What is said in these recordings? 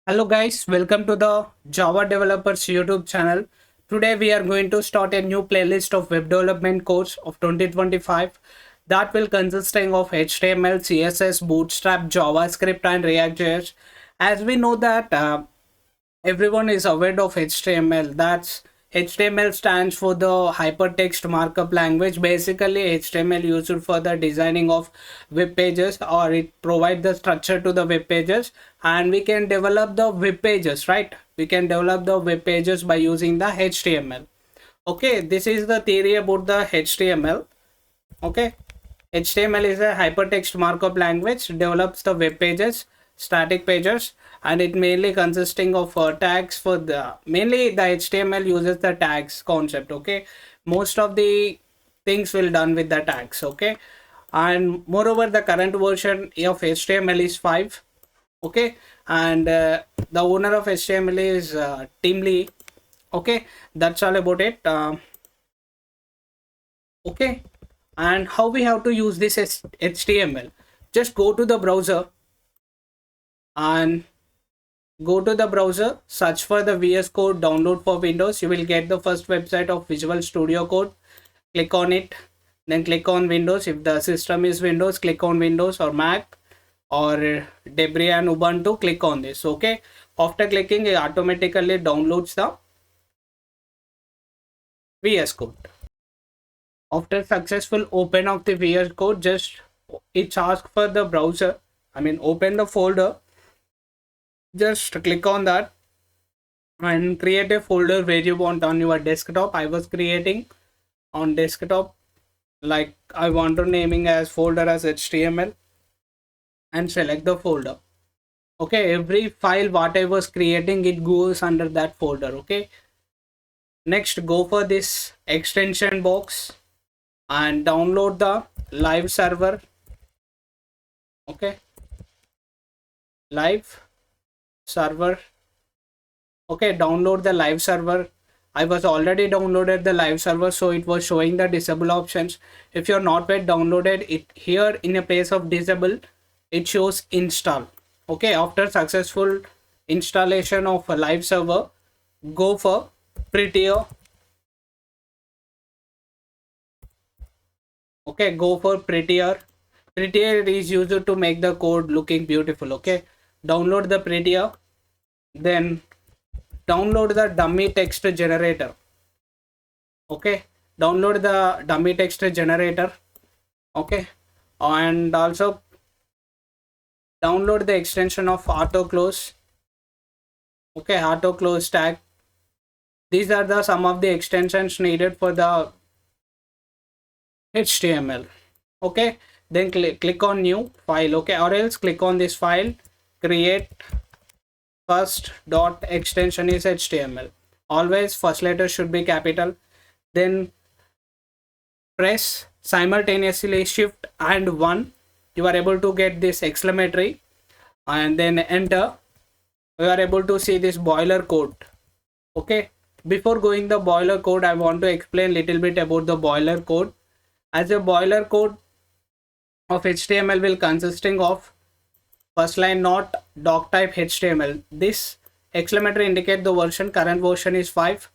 Hello guys, welcome to the Java Developers YouTube channel. Today we are going to start a new playlist of web development course of 2025 that will consisting of HTML, CSS, Bootstrap, JavaScript and React.js. As we know that everyone is aware of HTML. That's HTML stands for the hypertext markup language. Basically, HTML used for the designing of web pages, or it provides the structure to the web pages, and we can develop the web pages, right? We can develop the web pages by using the HTML. Okay, this is the theory about the HTML. Okay, HTML is a hypertext markup language, develops the web pages, static pages, and it mainly consisting of tags for the mainly the HTML uses the tags concept. Okay, most of the things will done with the tags. Okay, and moreover the current version of HTML is 5. Okay, and the owner of HTML is Tim Lee. Okay, that's all about it. Okay, and how we have to use this HTML? Just go to the browser and search for the VS Code, download for Windows. You will get the first website of Visual Studio Code. Click on it, then click on Windows. If the system is Windows, click on Windows, or Mac or Debian and Ubuntu, click on this. Okay, after clicking, it automatically downloads the VS Code. After successful open of the VS Code, just it's asked for the browser. Open the folder. Just click on that and create a folder where you want on your desktop. I was creating on desktop, like I want to naming as folder as HTML, and select the folder. Okay, every file what I was creating, it goes under that folder. Okay, next go for this extension box and download the live server. Okay, live server. Okay, download the live server. I was already downloaded the live server, so it was showing the disable options. If you're not yet downloaded it, here in a place of disable, it shows install. Okay, after successful installation of a live server, go for prettier. Okay, go for prettier. Prettier is used to make the code looking beautiful. Okay, download the prettier, then download the dummy text generator. Okay, download the dummy text generator. Okay, and also download the extension of auto close. Okay, auto close tag. These are the some of the extensions needed for the HTML. Okay, then click on new file. Okay, or else click on this file, create first dot extension is HTML. Always first letter should be capital. Then press simultaneously shift and 1. You are able to get this exclamatory, and then enter. You are able to see this boiler code. Okay, before going the boiler code, I want to explain little bit about the boiler code. As a boiler code of HTML will consisting of first line not doc type HTML. This exclamatory indicate the version. Current version is 5.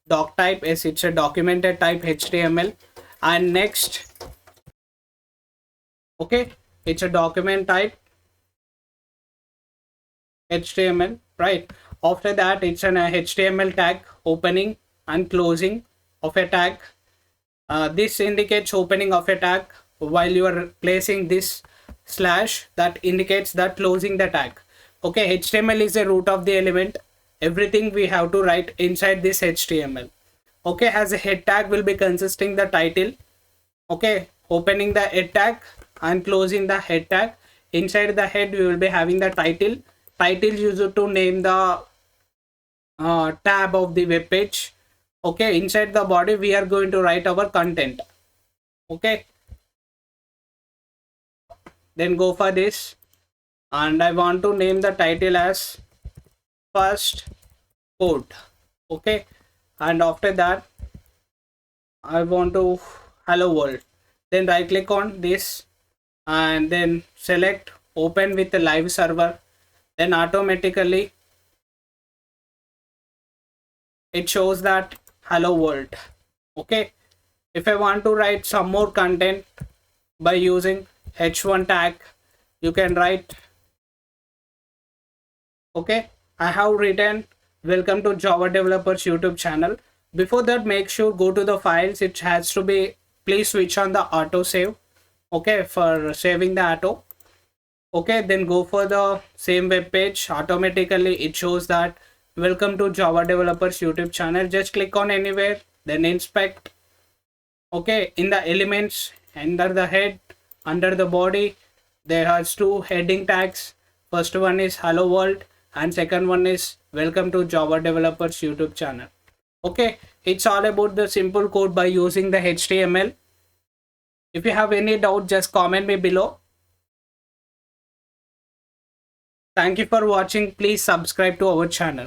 Doc type is it's a documented type HTML. And next, okay, it's a document type HTML, right? After that, it's an HTML tag opening and closing of a tag. This indicates opening of a tag, while you are placing this slash, that indicates that closing the tag. Okay, HTML is the root of the element. Everything we have to write inside this HTML. Okay, as a head tag will be consisting the title. Okay, opening the head tag and closing the head tag. Inside the head we will be having the title. Title used to name the tab of the web page. Okay, inside the body we are going to write our content. Okay, then go for this, and I want to name the title as first code. Okay, and after that I want to hello world. Then right click on this and then select open with the live server. Then automatically it shows that hello world. Okay, if I want to write some more content by using h1 tag, you can write, okay, I have written welcome to Java Developers YouTube channel. Before that, make sure go to the files. It has to be, please switch on the auto save, okay, for saving the auto. Okay, then go for the same web page. Automatically it shows that welcome to Java Developers YouTube channel. Just click on anywhere, then inspect. Okay, in the elements, under the head, under the body, there has two heading tags. First one is hello world and second one is welcome to Java Developers YouTube channel. Okay, it's all about the simple code by using the HTML. If you have any doubt, just comment me below. Thank you for watching. Please subscribe to our channel.